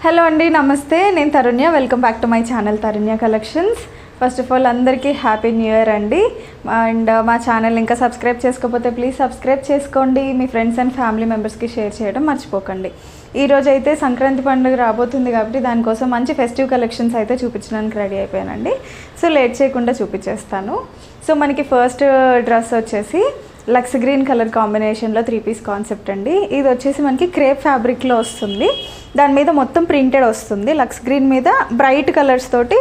Hello అండి, నమస్తే. నేను Tarunya. Welcome back to my channel Tarunya collections. First of all అందరికీ హ్యాపీ న్యూ ఇయర్ అండి. అండ్ మా ఛానల్ ఇంకా సబ్స్క్రైబ్ చేసుకోకపోతే ప్లీజ్ సబ్స్క్రైబ్ చేసుకోండి. మీ ఫ్రెండ్స్ అండ్ ఫ్యామిలీ మెంబర్స్కి షేర్ చేయడం మర్చిపోకండి. ఈరోజు అయితే సంక్రాంతి పండుగ రాబోతుంది కాబట్టి దానికోసం మంచి ఫెస్టివ్ కలెక్షన్స్ అయితే చూపించడానికి రెడీ అయిపోయానండి. సో లేట్ చేయకుండా చూపించేస్తాను. సో మనకి ఫస్ట్ డ్రెస్ వచ్చేసి లక్స్ గ్రీన్ కలర్ కాంబినేషన్లో 3 పీస్ కాన్సెప్ట్ అండి. ఇది వచ్చేసి మనకి క్రేప్ ఫ్యాబ్రిక్లో వస్తుంది. దాని మీద మొత్తం ప్రింటెడ్ వస్తుంది. లక్స్ గ్రీన్ మీద బ్రైట్ కలర్స్ తోటి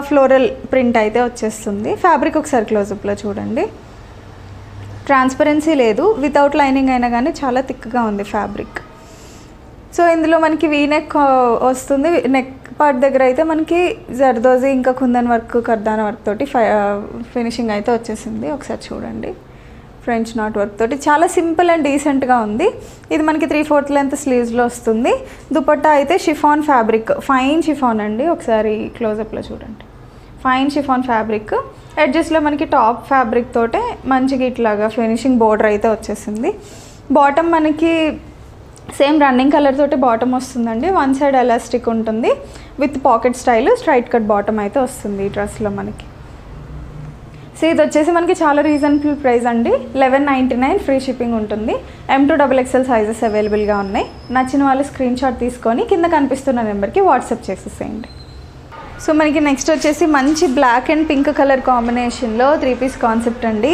ఫ్లోరల్ ప్రింట్ అయితే వచ్చేస్తుంది. ఫ్యాబ్రిక్ ఒకసారి క్లోజప్లో చూడండి. ట్రాన్స్పరెన్సీ లేదు, వితౌట్ లైనింగ్ అయినా కానీ చాలా థిక్గా ఉంది ఫ్యాబ్రిక్. సో ఇందులో మనకి వీ నెక్ వస్తుంది. నెక్ పార్ట్ దగ్గర అయితే మనకి జర్దోజీ ఇంకా కుందన్ వర్క్ కర్దానా వర్క్ తోటి ఫినిషింగ్ అయితే వచ్చేసింది. ఒకసారి చూడండి. ఫ్రెంచ్ నాట్ వర్క్ తోటి చాలా సింపుల్ అండ్ డీసెంట్గా ఉంది. ఇది మనకి 3/4 లెంత్ స్లీవ్స్లో వస్తుంది. దుపట్టా అయితే షిఫాన్ ఫ్యాబ్రిక్, ఫైన్ షిఫాన్ అండి. ఒకసారి క్లోజప్లో చూడండి. ఫైన్ షిఫాన్ ఫ్యాబ్రిక్, ఎడ్జెస్లో మనకి టాప్ ఫ్యాబ్రిక్ తోటే మంచిగా ఇట్లాగా ఫినిషింగ్ బోర్డర్ అయితే వచ్చేసింది. బాటమ్ మనకి సేమ్ రన్నింగ్ కలర్ తోటి బాటమ్ వస్తుందండి. వన్ సైడ్ ఎలాస్టిక్ ఉంటుంది with pocket style straight cut bottom అయితే వస్తుంది ఈ డ్రెస్లో మనకి. సో ఇది వచ్చేసి మనకి చాలా రీజనబుల్ ప్రైస్ అండి. 1199 ఫ్రీ షిప్పింగ్ ఉంటుంది. M2XXL సైజెస్ అవైలబుల్గా ఉన్నాయి. నచ్చిన వాళ్ళు స్క్రీన్ షాట్ తీసుకొని కింద కనిపిస్తున్న నెంబర్కి వాట్సాప్ చేసేసేయండి. సో మనకి నెక్స్ట్ వచ్చేసి మంచి బ్లాక్ అండ్ పింక్ కలర్ కాంబినేషన్లో 3 పీస్ కాన్సెప్ట్ అండి.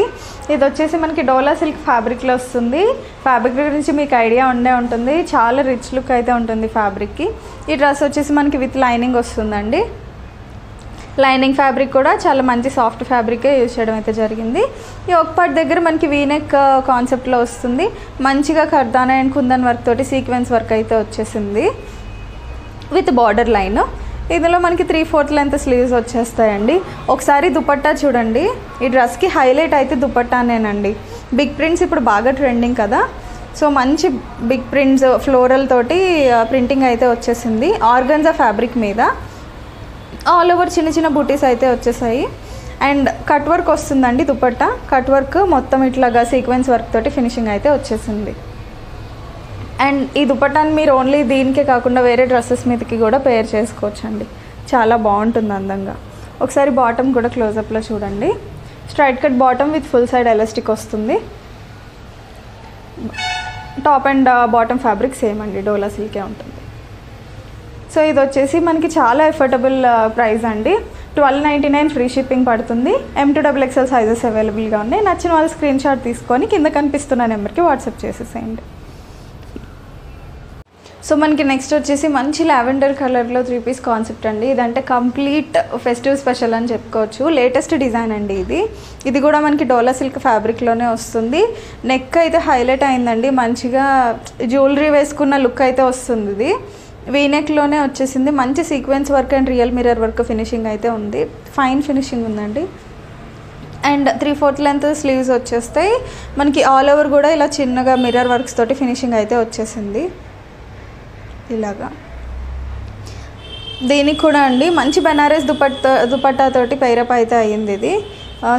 ఇది వచ్చేసి మనకి డోలా సిల్క్ ఫ్యాబ్రిక్లో వస్తుంది. ఫ్యాబ్రిక్ గురించి మీకు ఐడియా ఉంటుంది. చాలా రిచ్ లుక్ అయితే ఉంటుంది ఫ్యాబ్రిక్కి. ఈ డ్రెస్ వచ్చేసి మనకి విత్ లైనింగ్ వస్తుందండి. లైనింగ్ ఫ్యాబ్రిక్ కూడా చాలా మంచి సాఫ్ట్ ఫ్యాబ్రికే యూజ్ చేయడం అయితే జరిగింది. ఈ ఒక పార్ట్ దగ్గర మనకి వీనెక్ కాన్సెప్ట్లో వస్తుంది. మంచిగా కర్దానా అండ్ కుందన్ వర్క్ తోటి సీక్వెన్స్ వర్క్ అయితే వచ్చేసింది విత్ బార్డర్ లైన్. ఇందులో మనకి 3/4 లెంత్ స్లీవ్స్ వచ్చేస్తాయండి. ఒకసారి దుపట్టా చూడండి. ఈ డ్రెస్కి హైలైట్ అయితే దుపట్టానేనండి. బిగ్ ప్రింట్స్ ఇప్పుడు బాగా ట్రెండింగ్ కదా. సో మంచి బిగ్ ప్రింట్స్ ఫ్లోరల్ తోటి ప్రింటింగ్ అయితే వచ్చేసింది. ఆర్గన్జా ఫ్యాబ్రిక్ మీద ఆల్ ఓవర్ చిన్న చిన్న బూటీస్ అయితే వచ్చేసాయి. అండ్ కట్ వర్క్ వస్తుందండి దుపట్టా. కట్ వర్క్ మొత్తం ఇట్లాగా సీక్వెన్స్ వర్క్ తోటి ఫినిషింగ్ అయితే వచ్చేసింది. అండ్ ఈ దుపట్టాని మీరు ఓన్లీ దీనికే కాకుండా వేరే డ్రెస్సెస్ మీదకి కూడా పేర్ చేసుకోవచ్చండి. చాలా బాగుంటుంది అందంగా. ఒకసారి బాటమ్ కూడా క్లోజప్లో చూడండి. Straight cut bottom with full side elastic వస్తుంది. Top and bottom fabric same అండి, డోలా సిల్కే ఉంటుంది. సో ఇది వచ్చేసి మనకి చాలా ఎఫోర్డబుల్ ప్రైస్ అండి. 1299 ఫ్రీ షిప్పింగ్ పడుతుంది. M2XXL సైజెస్ అవైలబుల్గా ఉన్నాయి. నచ్చిన వాళ్ళు స్క్రీన్ షాట్ తీసుకొని కింద కనిపిస్తున్న నెంబర్కి వాట్సాప్ చేసేసేయండి. సో మనకి నెక్స్ట్ వచ్చేసి మంచి లావెండర్ కలర్లో 3 పీస్ కాన్సెప్ట్ అండి. ఇదంటే కంప్లీట్ ఫెస్టివ్ స్పెషల్ అని చెప్పుకోవచ్చు. లేటెస్ట్ డిజైన్ అండి ఇది. ఇది కూడా మనకి డోలా సిల్క్ ఫ్యాబ్రిక్లోనే వస్తుంది. నెక్ అయితే హైలైట్ అయిందండి. మంచిగా జ్యువెలరీ వేసుకున్న లుక్ అయితే వస్తుంది. ఇది వీనెక్లోనే వచ్చేసింది. మంచి sequence work and real mirror work finishing అయితే ఉంది. ఫైన్ ఫినిషింగ్ ఉందండి. అండ్ 3/4 లెంత్ స్లీవ్స్ వచ్చేస్తాయి. మనకి ఆల్ ఓవర్ కూడా ఇలా చిన్నగా మిర్రర్ వర్క్స్ తోటి ఫినిషింగ్ అయితే వచ్చేసింది ఇలాగా. దీనికి కూడా అండి మంచి బెనారస్ దుపట్టా తోటి పైరప్ అయితే అయ్యింది. ఇది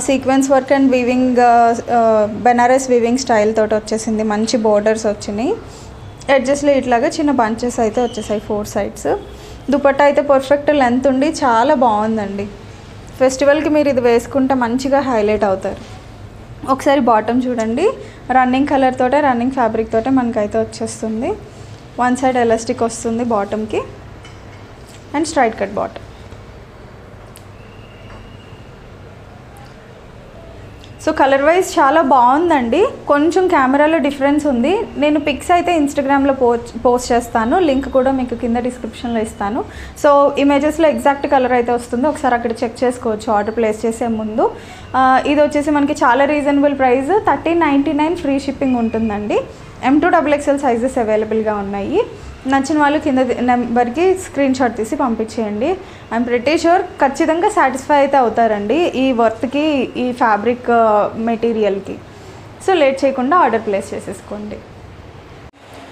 sequence work and weaving Banaras weaving style తోటి వచ్చేసింది. మంచి బోర్డర్స్ వచ్చినాయి. ఎడ్జెస్లో ఇట్లాగా చిన్న బంచెస్ అయితే వచ్చేసాయి 4 సైడ్స్. దుపట్టా అయితే పర్ఫెక్ట్ లెంత్ ఉండి చాలా బాగుందండి. ఫెస్టివల్కి మీరు ఇది వేసుకుంటే మంచిగా హైలైట్ అవుతారు. ఒకసారి బాటమ్ చూడండి. రన్నింగ్ కలర్ తోటే రన్నింగ్ ఫ్యాబ్రిక్ తోటే మనకైతే వచ్చేస్తుంది. వన్ సైడ్ ఎలాస్టిక్ వస్తుంది బాటమ్కి and straight cut bottom. So colour wise చాలా బాగుందండి. కొంచెం కెమెరాలో డిఫరెన్స్ ఉంది. నేను పిక్స్ అయితే ఇన్స్టాగ్రామ్లో పోస్ట్ చేస్తాను. లింక్ కూడా మీకు కింద డిస్క్రిప్షన్లో ఇస్తాను. సో ఇమేజెస్లో ఎగ్జాక్ట్ కలర్ అయితే వస్తుంది. ఒకసారి అక్కడ చెక్ చేసుకోవచ్చు ఆర్డర్ ప్లేస్ చేసే ముందు. ఇది వచ్చేసి మనకి చాలా రీజనబుల్ ప్రైస్. 1399 ఫ్రీ షిప్పింగ్ ఉంటుందండి. M2XXL సైజెస్ అవైలబుల్గా ఉన్నాయి. నచ్చిన వాళ్ళు కింద నెంబర్కి స్క్రీన్ షాట్ తీసి పంపించేయండి. ఐఎమ్ ప్రిటీ షూర్ ఖచ్చితంగా సాటిస్ఫై అయితే అవుతారండి ఈ వర్త్కి, ఈ ఫ్యాబ్రిక్ మెటీరియల్కి. సో లేట్ చేయకుండా ఆర్డర్ ప్లేస్ చేసేసుకోండి.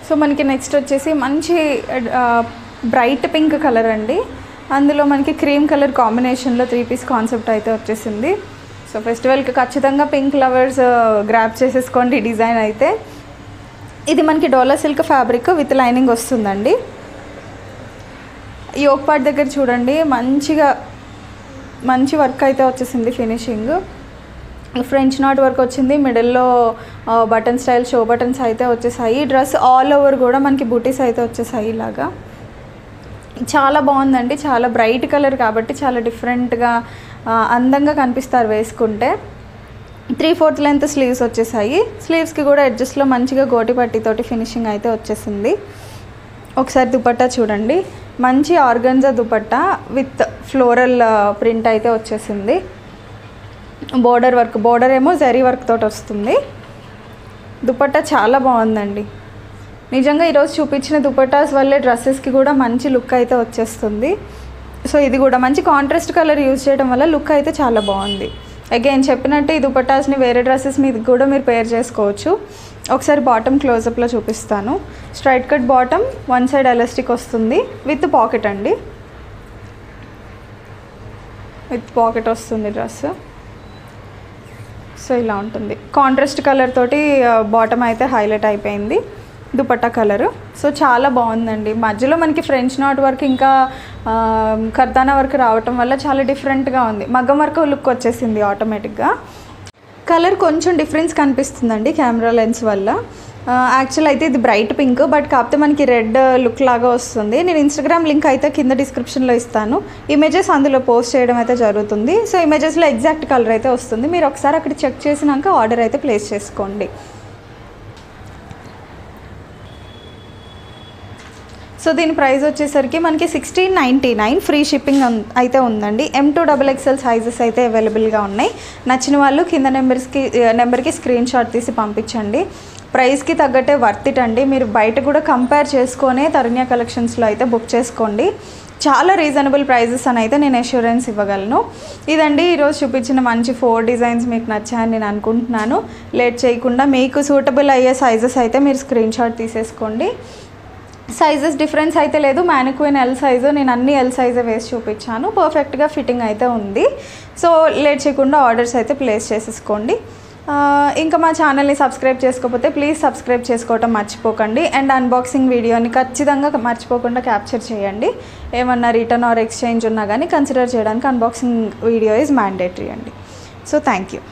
సో మనకి నెక్స్ట్ వచ్చేసి మంచి బ్రైట్ పింక్ కలర్ అండి. అందులో మనకి క్రీమ్ కలర్ కాంబినేషన్లో 3 పీస్ కాన్సెప్ట్ అయితే వచ్చేసింది. సో ఫెస్టివల్కి ఖచ్చితంగా పింక్ లవర్స్ గ్రాప్ చేసేసుకోండి ఈ డిజైన్ అయితే. ఇది మనకి డోలా సిల్క్ ఫ్యాబ్రిక్ విత్ లైనింగ్ వస్తుందండి. యోక్ పార్ట్ దగ్గర చూడండి మంచి వర్క్ అయితే వచ్చేసింది, ఫినిషింగ్ ఫ్రెంచ్ నాట్ వర్క్ వచ్చింది, మిడిల్లో బటన్ స్టైల్ షో బటన్స్ అయితే వచ్చేసాయి. డ్రెస్ ఆల్ ఓవర్ కూడా మనకి బూటీస్ అయితే వచ్చేసాయి. ఇలాగా చాలా బాగుందండి, చాలా బ్రైట్ కలర్ కాబట్టి చాలా డిఫరెంట్గా అందంగా కనిపిస్తారు వేసుకుంటే. 3/4 లెంత్ స్లీవ్స్ వచ్చేసాయి. స్లీవ్స్కి కూడా ఎడ్జస్ట్లో మంచిగా గోటి పట్టితోటి ఫినిషింగ్ అయితే వచ్చేసింది. ఒకసారి దుపట్టా చూడండి, మంచి organza dupatta with floral print అయితే వచ్చేసింది. బోర్డర్ ఏమో జరీ వర్క్ తోటి వస్తుంది. దుపట్టా చాలా బాగుందండి. నిజంగా ఈరోజు చూపించిన దుపట్టాస్ వల్లే డ్రెస్సెస్కి కూడా మంచి లుక్ అయితే వచ్చేస్తుంది. సో ఇది కూడా మంచి కాంట్రాస్ట్ కలర్ యూజ్ చేయడం వల్ల లుక్ అయితే చాలా బాగుంది. అగైన్ చెప్పినట్టు ఈ దుపట్టాస్ని వేరే డ్రెస్సెస్ మీద కూడా మీరు పేర్ చేసుకోవచ్చు. ఒకసారి బాటమ్ క్లోజప్లో చూపిస్తాను. Straight cut bottom, one side elastic వస్తుంది విత్ పాకెట్ అండి, విత్ పాకెట్ వస్తుంది డ్రెస్. సో ఇలా ఉంటుంది. కాంట్రాస్ట్ కలర్ తోటి బాటమ్ అయితే హైలైట్ అయిపోయింది దుపట్టా కలరు. సో చాలా బాగుందండి. మధ్యలో మనకి ఫ్రెంచ్ నాట్ వర్క్ ఇంకా కర్దానా వర్క్ రావటం వల్ల చాలా డిఫరెంట్గా ఉంది. మగ్గం వర్క్ లుక్ వచ్చేసింది ఆటోమేటిక్గా. కలర్ కొంచెం డిఫరెన్స్ కనిపిస్తుందండి కెమెరా లెన్స్ వల్ల. యాక్చువల్ అయితే ఇది బ్రైట్ పింక్, బట్ కాకపోతే మనకి రెడ్ లుక్ లాగా వస్తుంది. నేను ఇన్స్టాగ్రామ్ లింక్ అయితే కింద డిస్క్రిప్షన్లో ఇస్తాను. ఇమేజెస్ అందులో పోస్ట్ చేయడం అయితే జరుగుతుంది. సో ఇమేజెస్లో ఎగ్జాక్ట్ కలర్ అయితే వస్తుంది. మీరు ఒకసారి అక్కడ చెక్ చేసినాక ఆర్డర్ అయితే ప్లేస్ చేసుకోండి. సో దీని ప్రైస్ వచ్చేసరికి మనకి 1699, ఫ్రీ షిప్పింగ్ అయితే ఉందండి. M2XXL సైజెస్ అయితే అవైలబుల్గా ఉన్నాయి. నచ్చిన వాళ్ళు కింద నెంబర్కి స్క్రీన్ షాట్ తీసి పంపించండి. ప్రైస్కి తగ్గట్టే వర్త్ ఇట్ అండి. మీరు బయట కూడా కంపేర్ చేసుకొనే తరుణ్య కలెక్షన్స్లో అయితే బుక్ చేసుకోండి. చాలా రీజనబుల్ ప్రైజెస్ అని అయితే నేను అష్యూరెన్స్ ఇవ్వగలను. ఇదండి ఈరోజు చూపించిన మంచి 4 డిజైన్స్ మీకు నచ్చాయని నేను అనుకుంటున్నాను. లేట్ చేయకుండా మీకు సూటబుల్ అయ్యే సైజెస్ అయితే మీరు స్క్రీన్ షాట్ తీసేసుకోండి. సైజెస్ డిఫరెన్స్ అయితే లేదు. మ్యానిక్విన్ ఎల్ సైజు, నేను అన్ని ఎల్ సైజే వేసి చూపించాను. పర్ఫెక్ట్గా ఫిట్టింగ్ అయితే ఉంది. సో లేట్ చేయకుండా ఆర్డర్స్ అయితే ప్లేస్ చేసేసుకోండి. ఇంకా మా ఛానల్ని సబ్స్క్రైబ్ చేసుకోకపోతే ప్లీజ్ సబ్స్క్రైబ్ చేసుకోవటం మర్చిపోకండి. అండ్ అన్బాక్సింగ్ వీడియోని ఖచ్చితంగా మర్చిపోకుండా క్యాప్చర్ చేయండి. ఏమన్నా రిటర్న్ ఆర్ ఎక్స్చేంజ్ ఉన్నా కానీ కన్సిడర్ చేయడానికి అన్బాక్సింగ్ వీడియో ఈజ్ మ్యాండేటరీ అండి. So thank you.